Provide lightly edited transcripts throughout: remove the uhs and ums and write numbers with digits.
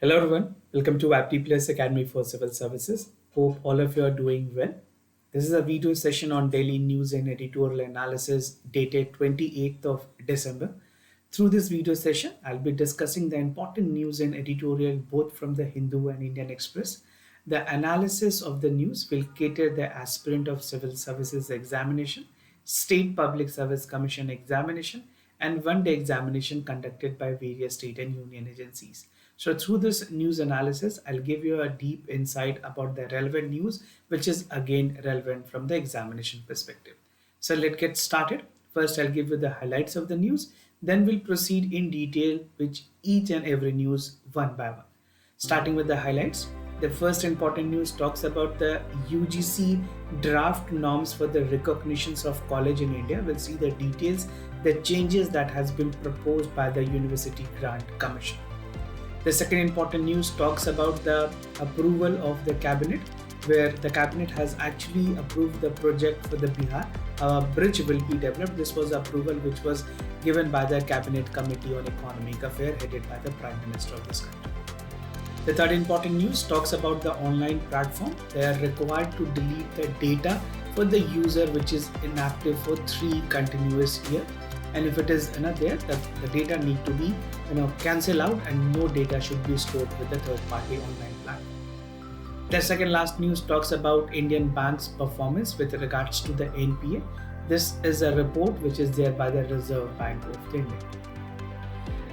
Hello everyone, welcome to Apti Plus Academy for Civil Services. Hope all of you are doing well. This is a video session on daily news and editorial analysis dated 28th of December. Through this video session, I'll be discussing the important news and editorial both from the Hindu and Indian Express. The analysis of the news will cater the aspirant of civil services examination, state public service commission examination, and one-day examination conducted by various state and union agencies. So through this news analysis, I'll give you a deep insight about the relevant news, which is again relevant from the examination perspective. So let's get started. First, I'll give you the highlights of the news. Then we'll proceed in detail with each and every news one by one. Starting with the highlights, the first important news talks about the UGC draft norms for the recognitions of college in India. We'll see the details, the changes that has been proposed by the University Grant Commission. The second important news talks about the approval of the cabinet, where the cabinet has actually approved the project for the Bihar. A bridge will be developed. This was approval which was given by the Cabinet Committee on Economic Affairs headed by the Prime Minister of this country. The third important news talks about the online platform. They are required to delete the data for the user which is inactive for 3 continuous years. And if it is there, the data need to be cancel out, and no data should be stored with the third-party online platform. The second last news talks about Indian banks' performance with regards to the NPA. This is a report which is there by the Reserve Bank of India.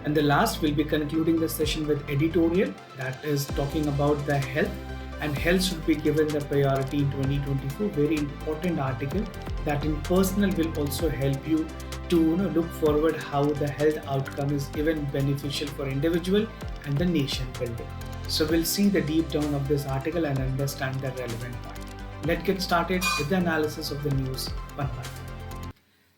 And the last, will be concluding the session with editorial, that is talking about the health, and health should be given the priority in 2024. Very important article that in personal will also help you to look forward how the health outcome is even beneficial for individual and the nation building. So we'll see the deep down of this article and understand the relevant part. Let's get started with the analysis of the news one by one.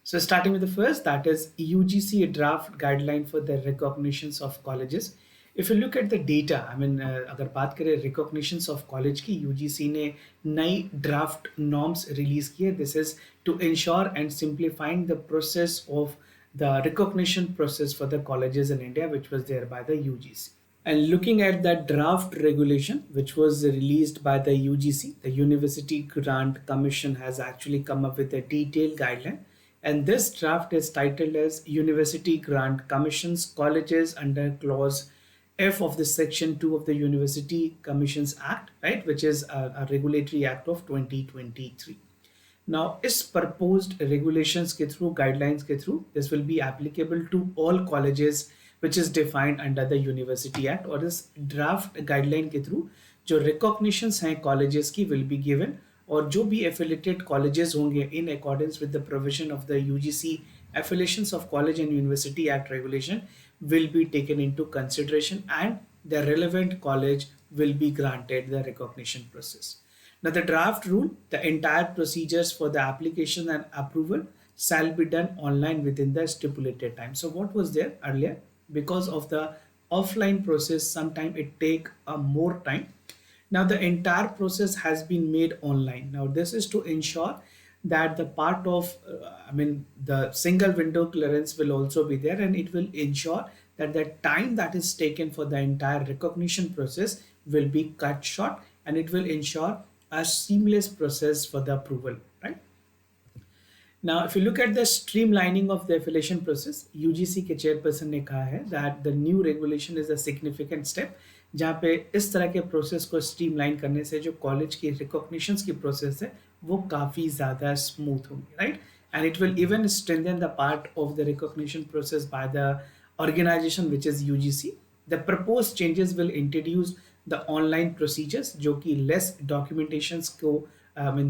So starting with the first, that is UGC draft guideline for the recognitions of colleges. If you look at the data, अगर बात करें recognitions of college की, UGC ने नई draft norms release की है. This is to ensure and simplifying the process of the recognition process for the colleges in India, which was there by the UGC. And looking at that draft regulation, which was released by the UGC, the University Grant Commission has actually come up with a detailed guideline. And this draft is titled as University Grant Commission's Colleges under Clause F of the Section 2 of the University Commissions Act, right, which is a regulatory act of 2023. Now, is proposed regulations के through, guidelines के through, this will be applicable to all colleges which is defined under the University Act, और इस draft guideline के through जो recognitions हैं colleges की will be given, और जो भी affiliated colleges होंगे in accordance with the provision of the UGC Affiliations of College and University Act regulation will be taken into consideration, and the relevant college will be granted the recognition process. Now the draft rule, the entire procedures for the application and approval shall be done online within the stipulated time. So what was there earlier, because of the offline process, sometime it take more time. Now the entire process has been made online. Now this is to ensure that the part of the single window clearance will also be there, and it will ensure that the time that is taken for the entire recognition process will be cut short, and it will ensure a seamless process for the approval, right? Now, if you look at the streamlining of the affiliation process, UGC के chairperson ने कहा है that the new regulation is a significant step, जहाँ पे इस तरह के process को स्ट्रीमलाइन करने से जो कॉलेज की रिकॉग्निशंस की प्रोसेस है वो काफ़ी ज़्यादा स्मूथ होगी, right? And it will even strengthen the part of the recognition process by the organization which is UGC. The proposed changes will introduce the online procedures जो कि less documentations को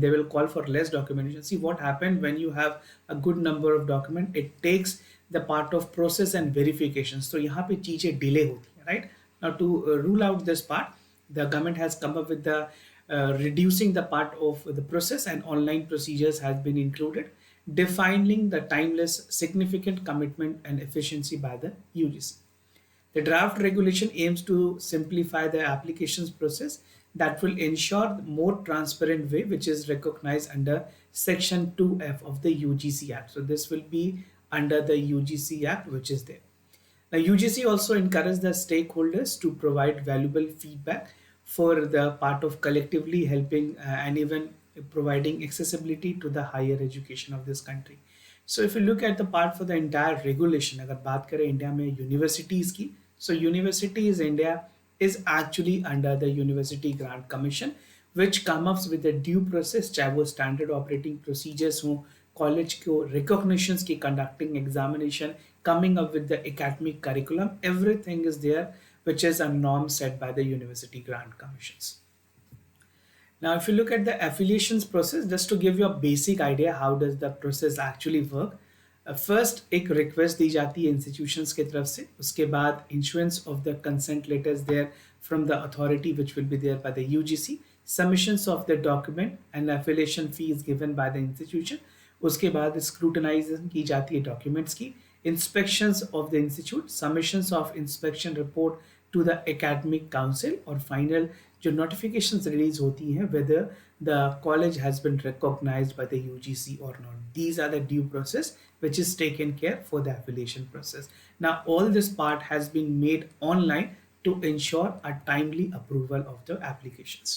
they will call for less documentation. See what happened when you have a good number of document, it takes the part of process and verifications. तो यहाँ पे चीज़ें delay होती हैं, right? Now to rule out this part, the government has come up with the reducing the part of the process, and online procedures has been included, defining the timeless significant commitment and efficiency by the UGC. The draft regulation aims to simplify the applications process that will ensure more transparent way, which is recognized under Section 2F of the UGC Act. So this will be under the UGC Act, which is there. Now, UGC also encouraged the stakeholders to provide valuable feedback for the part of collectively helping and even providing accessibility to the higher education of this country. So if you look at the part for the entire regulation, अगर बात करें India में universities की, so universities India is actually under the University Grant Commission, which comes up with a due process, चाहे वो standard operating procedures हो, college को recognitions की conducting examination, coming up with the academic curriculum, everything is there, which is a norm set by the University Grant Commissions. Now, if you look at the affiliations process, just to give you a basic idea how does the process actually work, first एक request दी जाती है institutions की तरफ से, उसके बाद insurance of the consent letters there from the authority which will be there by the UGC, submissions of the document and affiliation fee is given by the institution, उसके बाद स्क्रूटनाइजेशन की जाती है डॉक्यूमेंट्स की, inspections of the institute, submissions of inspection report to the academic council, और final जो notifications release होती हैं whether the college has been recognized by the UGC or not. These are the due process which is taken care for the affiliation process. Now all this part has been made online to ensure a timely approval of the applications.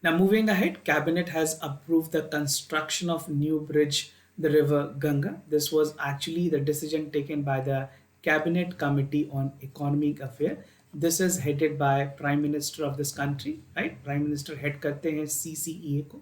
Now moving ahead, Cabinet has approved the construction of new bridge, the river Ganga. This was actually the decision taken by the Cabinet Committee on Economic Affairs. This is headed by Prime Minister of this country, right? Prime Minister head करते हैं CCEA को.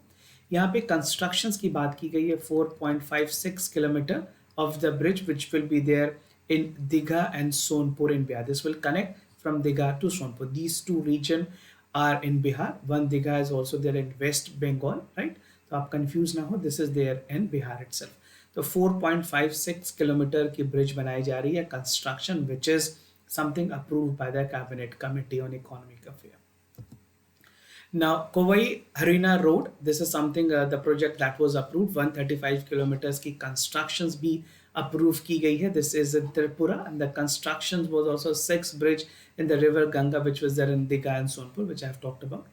यहाँ पे constructions की बात की गई है 4.56 kilometer of the bridge which will be there in Digha and Sonpur in Bihar. This will connect from Digha to Sonpur. These two regions are in Bihar. One Digha is also there in West Bengal, right? So आप confused ना हो, this is there in Bihar itself. तो 4.56 kilometer की bridge बनाई जा रही है, construction which is something approved by the Cabinet Committee on Economic Affairs. Now, Kovai Harina Road, this is something the project that was approved, 135 kilometers की constructions भी approve की गई है. This is in Tripura, and the constructions was also 6 bridge in the river Ganga which was there in Digha and Sonpur, which I have talked about.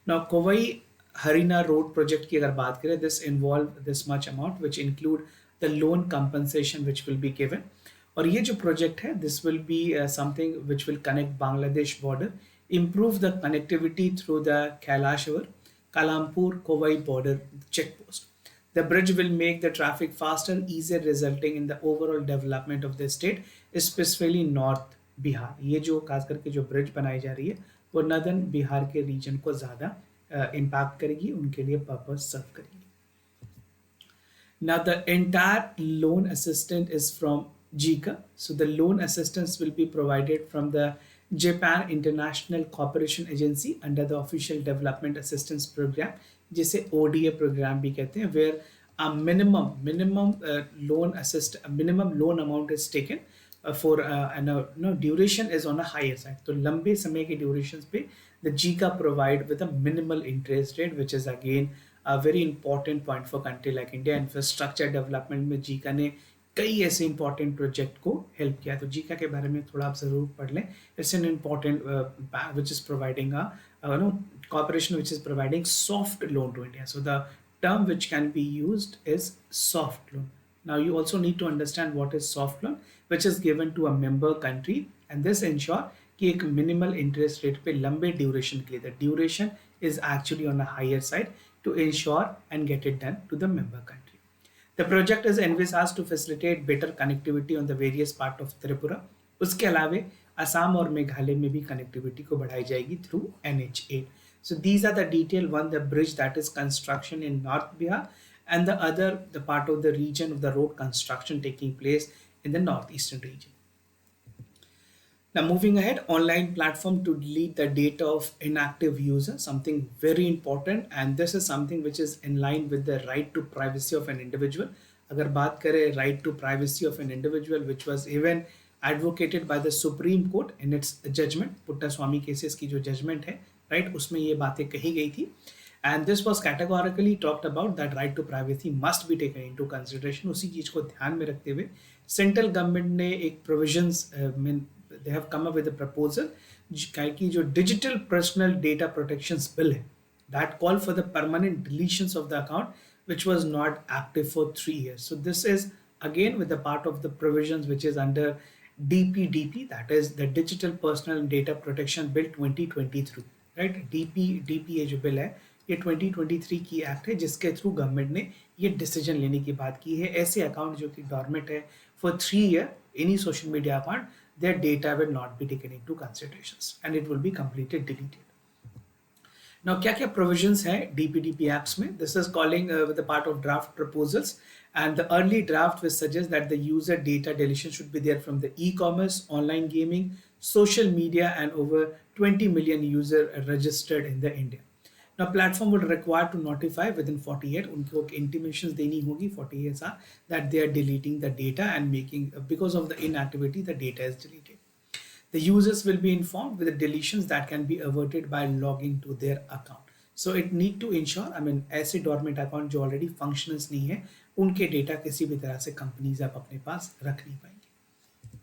Now, Kovai Harina Road project की अगर बात करें, this involve this much amount which include the loan compensation which will be given. और ये जो project है, this will be something which will connect Bangladesh border, improve the connectivity through the Kailashwar, Kalampur, Kovai border checkpost. The bridge will make the traffic faster, easier, resulting in the overall development of the state, especially North Bihar. ये जो खास करके जो bridge बनाई जा रही है वो नदन बिहार के रीजन को ज़्यादा इम्पैक्ट करेगी, उनके लिए पर्पस सर्व करेगी. Now the entire loan assistance is from JICA. So the loan assistance will be provided from the Japan International Cooperation Agency under the Official Development Assistance Program, जिसे ODA program भी कहते हैं, where a minimum loan amount is taken for and duration is on a higher side. तो लंबे समय के durations पे the JICA provide with a minimal interest rate, which is again a very important point for country like India. Infrastructure development में JICA ने कई ऐसे important project को हेल्प किया. तो जीका के बारे में थोड़ा आप जरूर पढ़ लें. It's an important which is providing corporation which is providing soft loan to India. So the term which can be used is soft loan. Now you also need to understand what is soft loan, which is given to a member country, and this ensure कि एक minimal interest rate पे लंबे duration के लिए, the duration is actually on a higher side to ensure and get it done to the member country. The project is envisaged to facilitate better connectivity on the various part of Tripura. उसके अलावे असम और मेघालय में भी connectivity को बढ़ाई जाएगी through NH8. So these are the detail. One, the bridge that is construction in North Bihar, and the other, the part of the region of the road construction taking place in the northeastern region. Now moving ahead, online platform to delete the data of inactive user, something very important, and this is something which is in line with the right to privacy of an individual. अगर बात करें right to privacy of an individual, which was even advocated by the Supreme Court in its judgment, Puttaswamy cases की जो judgment है, right, उसमें ये बातें कही गई थी. And this was categorically talked about that right to privacy must be taken into consideration. उसी चीज को ध्यान में रखते हुए सेंट्रल गवर्नमेंट ने एक provisions they have come up with a proposal कि जो digital personal data protections bill है, that call for the permanent deletions of the account which was not active for 3 years. So this is again with the part of the provisions which is under DPDP, that is the Digital Personal Data Protection Bill 2023, right. DP ये जो bill है ये 2023 की act है जिसके through government ने ये decision लेने की बात की है। ऐसे अकाउंट जो कि डॉर्मेंट है for 3 year, any social media account, their data will not be taken into considerations and it will be completely deleted. Now, क्या क्या provisions है DPDP Acts में? This is calling with the part of draft proposals, and the early draft which suggests that the user data deletion should be there from the e-commerce, online gaming, social media, and over 20 million user registered in the India. Now, platform would require to notify within 48. उनको intimations देनी होगी 48 hours that they are deleting the data and making because of the inactivity the data is deleted. The users will be informed with the deletions that can be averted by logging to their account. So it need to ensure, I mean, ऐसे dormant account जो already functions नहीं है, उनके data किसी भी तरह से companies आप अपने पास रख नहीं पाएंगे.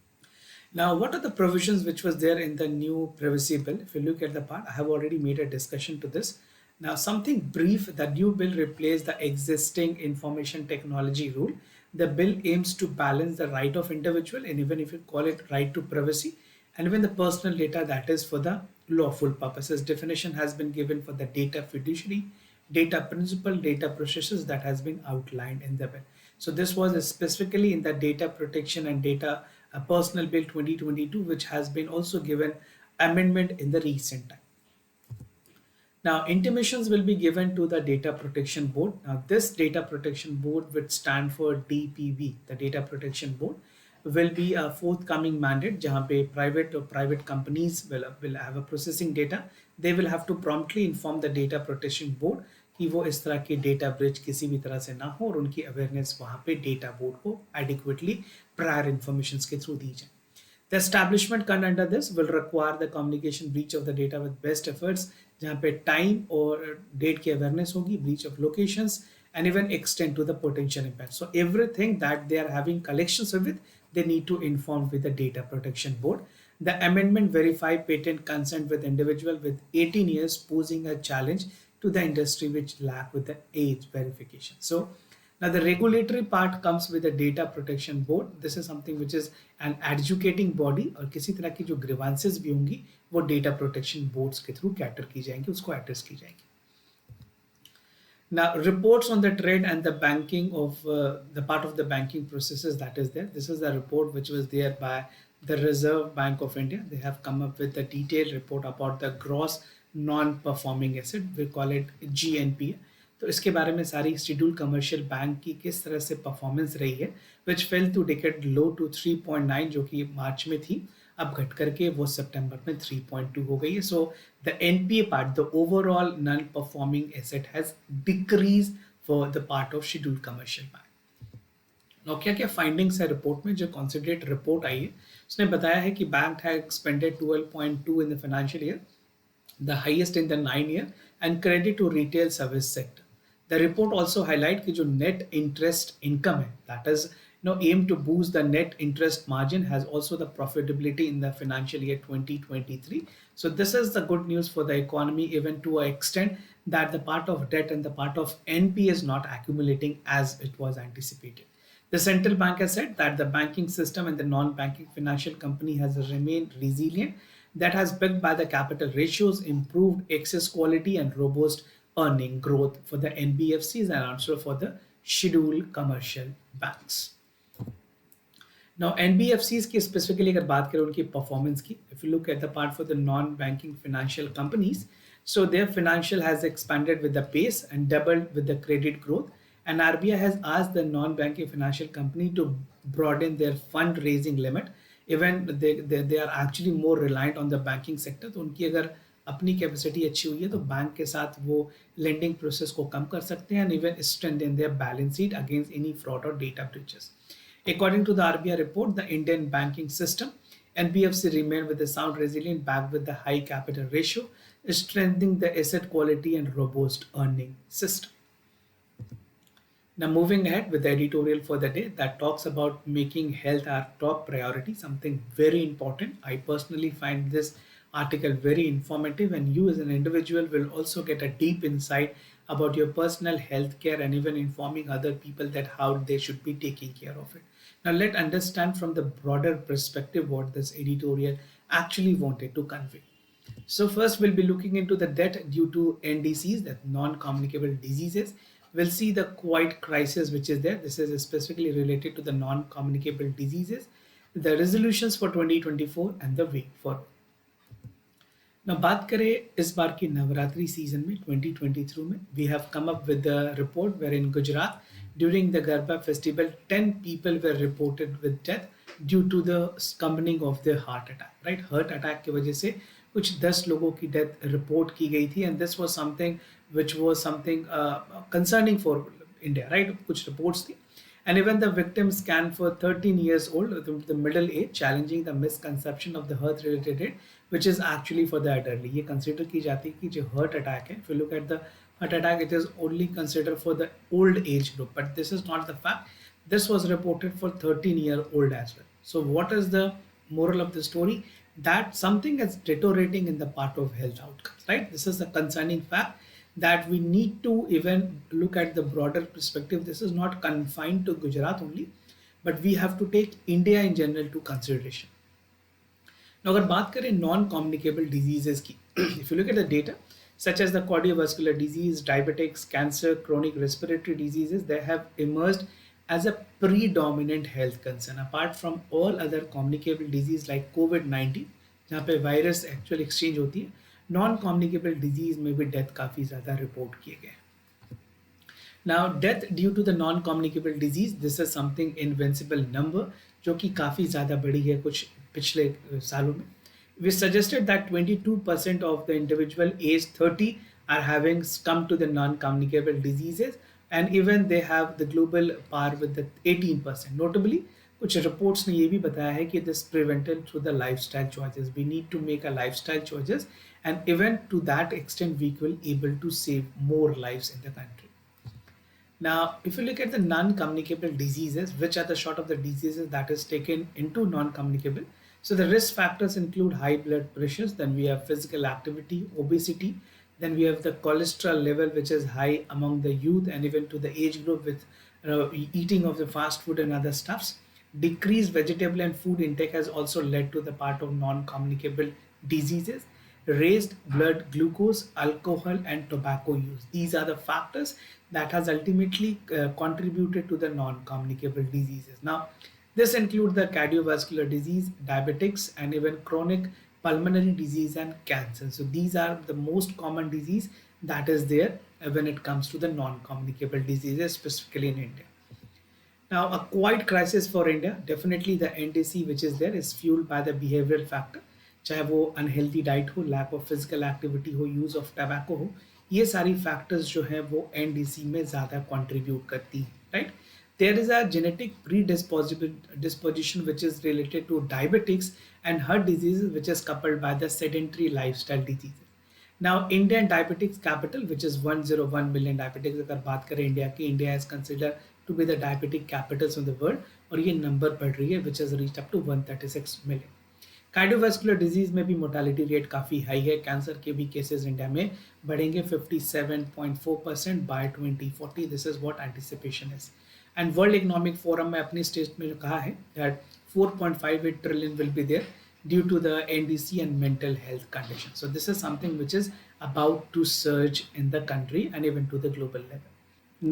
Now, what are the provisions which was there in the new privacy bill? If you look at the part, I have already made a discussion to this. Now, something brief, the new bill replaced the existing information technology rule. The bill aims to balance the right of individual, and even if you call it right to privacy, and even the personal data that is for the lawful purposes. Definition has been given for the data fiduciary, data principal, data processes that has been outlined in the bill. So this was specifically in the data protection and data personal bill 2022, which has been also given amendment in the recent time. Now, intimations will be given to the Data Protection Board. Now, this Data Protection Board would stand for DPB, the Data Protection Board, will be a forthcoming mandate जहाँ पे private companies will have a processing data. They will have to promptly inform the Data Protection Board कि वो इस तरह की data breach किसी भी तरह से ना हो और उनकी awareness वहाँ पे data board को adequately prior informations के through दी जाए. The establishment come under this will require the communication breach of the data with best efforts, जहाँ पे time और date की awareness होगी, breach of locations, and even extend to the potential impact. So everything that they are having collections with, they need to inform with the Data Protection Board. The amendment verify patent consent with individual with 18 years posing a challenge to the industry which lack with the age verification. So now the regulatory part comes with the Data Protection Board. This is something which is an educating body और किसी तरह की जो grievances भी होंगी वो Data Protection Boards के through cater की जाएंगी, उसको address की जाएंगी. Now, reports on the trade and the banking of the part of the banking processes that is there. This is the report which was there by the Reserve Bank of India. They have come up with a detailed report about the gross non-performing asset. We call it GNP. तो इसके बारे में सारी schedule commercial bank की किस तरह से performance रही है, which fell to decade low to 3.9 जो कि मार्च में थी, अब घट करके वो सितंबर में 3.2 हो गई है. So the NPA part, the overall non performing asset has decrease for the part of scheduled commercial bank. now क्या क्या फाइंडिंग्स है रिपोर्ट में? जो कॉन्सिडरेट रिपोर्ट आई है उसने बताया है कि bank has expanded 12.2 in the financial year, the highest in the 9 year, and credit to retail service sector. The report also highlight कि जो net interest income है, that is aim to boost the net interest margin, has also the profitability in the financial year 2023. So this is the good news for the economy, even to an extent that the part of debt and the part of NP is not accumulating as it was anticipated. The central bank has said that the banking system and the non-banking financial company has remained resilient, that has backed by the capital ratios, improved excess quality and robust earning growth for the NBFCs and also for the scheduled commercial banks. Now NBFCs की specifically अगर बात करें उनकी performance की, if you look at the part for the non-banking financial companies, so their financial has expanded with the pace and doubled with the credit growth, and RBI has asked the non-banking financial company to broaden their fundraising limit. Even they are actually more reliant on the banking sector, तो उनकी अगर अपनी capacity अच्छी हुई है तो bank के साथ वो लेंडिंग प्रोसेस को कम कर सकते हैं and even strengthen their balance sheet against any fraud or data breaches. According to the RBI report, the Indian banking system, NBFC remain with a sound resilient backed with the high capital ratio, strengthening the asset quality and robust earning system. Now moving ahead with the editorial for the day that talks about making health our top priority, something very important. I personally find this article very informative, and you as an individual will also get a deep insight about your personal health care and even informing other people that how they should be taking care of it. Now let's understand from the broader perspective what this editorial actually wanted to convey. So first we'll be looking into the death due to NDCs, that non-communicable diseases. We'll see the quiet crisis which is there. This is specifically related to the non-communicable diseases, the resolutions for 2024 and the way forward. ना बात करें इस बार की Navratri season में 2023 में we have come up with the report where in Gujarat during the Garba festival 10 people were reported with death due to the succumbing of their heart attack, right? Heart attack की वजह से कुछ 10 लोगों की death report की गई थी and this was something which was something concerning for India, right? कुछ reports थी. And even the victims scanned for 13 years old, the middle age, challenging the misconception of the heart-related death, which is actually for the elderly. ये consider की जाती है कि जो heart attack है, if you look at the heart attack, it is only considered for the old age group, but this is not the fact. This was reported for 13-year-old as well. So what is the moral of the story? That something is deteriorating in the part of health outcomes, right? This is a concerning fact that we need to even look at the broader perspective. This is not confined to Gujarat only, but we have to take India in general to consideration. Now, अगर बात करें non-communicable diseases की, if you look at the data, such as the cardiovascular disease, diabetics, cancer, chronic respiratory diseases, they have emerged as a predominant health concern apart from all other communicable disease like COVID-19, जहाँ पे virus actual exchange होती है. Non communicable disease में भी death काफ़ी ज़्यादा report किए गए. Now death due to the non communicable disease, this is something invincible number जो कि काफ़ी ज़्यादा बढ़ी है कुछ पिछले सालों में. We suggested that 22% of the individual aged 30 are having succumbed to the non-communicable diseases, and even they have the global par with the 18%. Notably, कुछ रिपोर्ट्स ने ये भी बताया है कि this prevented through the lifestyle choices. We need to make a lifestyle choices and even to that extent we will able to save more lives in the country. Now if you look at the non-communicable diseases, which are the sort of the diseases that is taken into non-communicable, so the risk factors include high blood pressures, then we have physical activity, obesity, then we have the cholesterol level which is high among the youth and even to the age group with eating of the fast food and other stuffs. Decreased vegetable and food intake has also led to the part of non-communicable diseases. Raised blood glucose, alcohol and tobacco use, these are the factors that has ultimately contributed to the non-communicable diseases. Now this includes the cardiovascular disease, diabetics and even chronic pulmonary disease and cancer. So these are the most common disease that is there when it comes to the non-communicable diseases, specifically in India. Now, a quiet crisis for India. Definitely the NDC which is there is fueled by the behavioral factor. चाहे वो unhealthy diet हो, lack of physical activity हो, use of tobacco हो, ये सारी factors जो है वो एनडीसी में ज़्यादा कंट्रीब्यूट करती हैं, right. There is a genetic predisposition which is related to diabetics and heart diseases, which is coupled by the sedentary lifestyle diseases. Now, Indian diabetics capital, which is 101 million diabetics, अगर बात करें India की, India is considered to be the diabetic capitals of the world, और ये number बढ़ रही है which has reached up to 136 million. Cardiovascular disease में भी मोर्टालिटी रेट काफ़ी हाई है. कैंसर के भी केसेस इंडिया में बढ़ेंगे 57.4% by 2040. This is what anticipation is. And world economic forum में अपनी स्टेट में कहा है that 4.58 trillion will be there due to the NDC and mental health condition. So this is something which is about to surge in the country and even to the global level.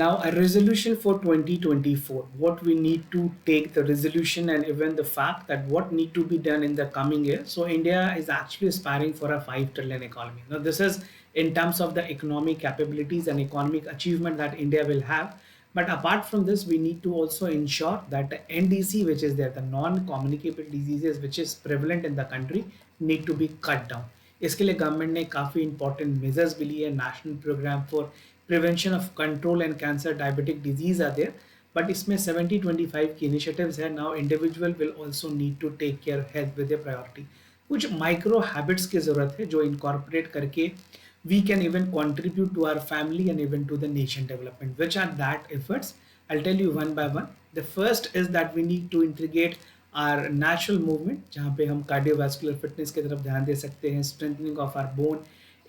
Now, a resolution for 2024, what we need to take the resolution and even the fact that what need to be done in the coming year. So India is actually aspiring for a 5 trillion economy. Now this is in terms of the economic capabilities and economic achievement that India will have. But apart from this, we need to also ensure that the NDC, which is there, the non-communicable diseases which is prevalent in the country, need to be cut down. इसके लिए government ने काफ़ी important measures भी लिए. National programme for prevention of control and cancer, diabetic disease are there, but इसमें 70-25 की initiatives है. Now individual will also need to take care health with a priority. कुछ माइक्रो हैबिट्स की ज़रूरत है जो इनकॉर्पोरेट करके we can even contribute to our family and even to the nation development. Which are that efforts? I'll tell you one by one. The first is that we need to integrate our natural movement, जहाँ पे हम cardiovascular fitness की तरफ ध्यान दे सकते हैं, strengthening of our bone,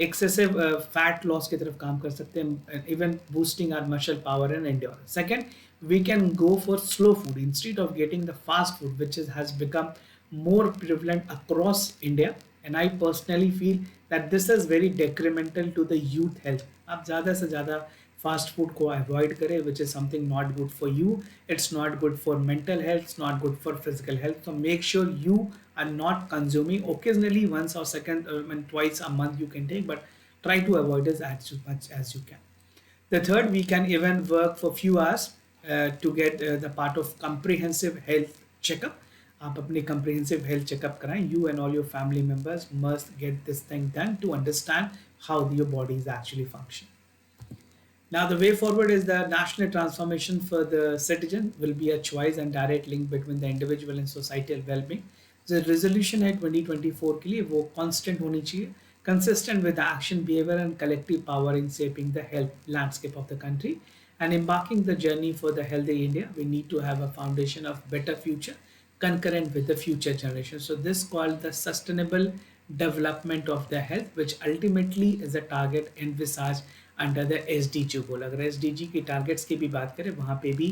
excessive fat loss की तरफ काम कर सकते हैं, even boosting our muscle power and endurance. Second, we can go for slow food instead of getting the fast food, which has become more prevalent across India. And I personally feel that this is very detrimental to the youth health. आप ज़्यादा से ज़्यादा fast food को avoid करें, which is something not good for you. It's not good for mental health, it's not good for physical health. So make sure you are not consuming. Occasionally once or second and twice a month you can take, but try to avoid it as much as you can. The third, we can even work for few hours to get the part of comprehensive health checkup. आप अपने comprehensive health checkup कराएं. You and all your family members must get this thing done to understand how your body is actually functioning. Now, the way forward is the national transformation for the citizen will be a choice and direct link between the individual and societal well-being. The resolution है 2024 के लिए वो constant होनी चाहिए, consistent with the action, behavior and collective power in shaping the health landscape of the country and embarking the journey for the healthy India. We need to have a foundation of better future concurrent with the future generation. So this called the sustainable development of the health, which ultimately is a target envisaged under the SDG गोल. अगर SDG की targets की भी बात करें वहाँ पे भी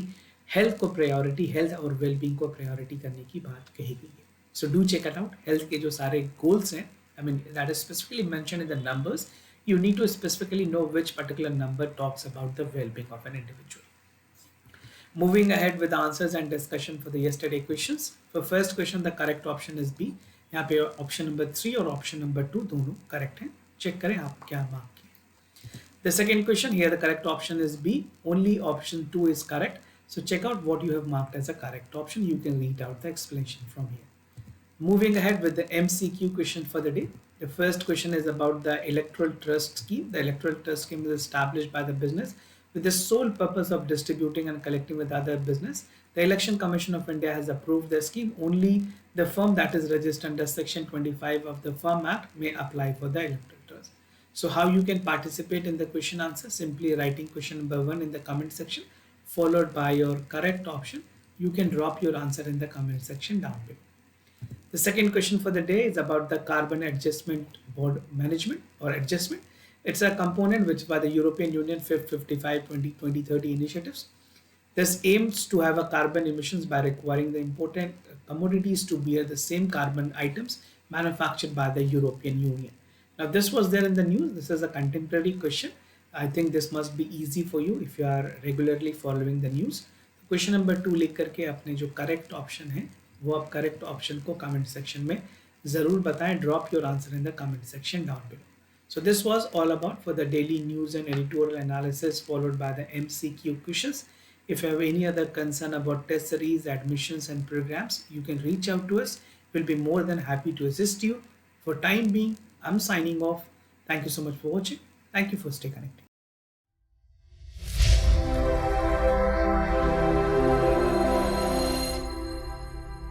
health को प्रायोरिटी, हेल्थ और वेलबींग को प्रायोरिटी करने की बात कही गई है. So do check it out. Health के जो सारे गोल्स हैं, I mean that is specifically mention in the numbers. You need to specifically know which particular number talks about the well-being of an individual. Moving ahead with the answers and discussion for the yesterday questions. For first question, the correct option is B. यहाँ पे option number 3 और option number 2 दोनों correct हैं. Check करें आप क्या mark. The second question, here the correct option is B. Only option 2 is correct. So check out what you have marked as a correct option. You can read out the explanation from here. Moving ahead with the MCQ question for the day. The first question is about the electoral trust scheme. The electoral trust scheme is established by the business with the sole purpose of distributing and collecting with other business. The Election Commission of India has approved the scheme. Only the firm that is registered under Section 25 of the Firm Act may apply for the electoral trust. So how you can participate in the question answer? Simply writing question number 1 in the comment section followed by your correct option. You can drop your answer in the comment section down below. The second question for the day is about the carbon adjustment board management or adjustment. It's a component which by the European Union 55 2030 initiatives. This aims to have a carbon emissions by requiring the important commodities to bear the same carbon items manufactured by the European Union. Now this was there in the news. This is a contemporary question. I think this must be easy for you if you are regularly following the news. Question number 2 लिख करके अपने जो correct option है वो आप correct option को comment section में ज़रूर बताएं. Drop your answer in the comment section down below. So this was all about for the daily news and editorial analysis followed by the MCQ questions. If you have any other concern about test series, admissions and programs, you can reach out to us. We'll be more than happy to assist you. For time being, I'm signing off. Thank you so much for watching. Thank you for staying connected.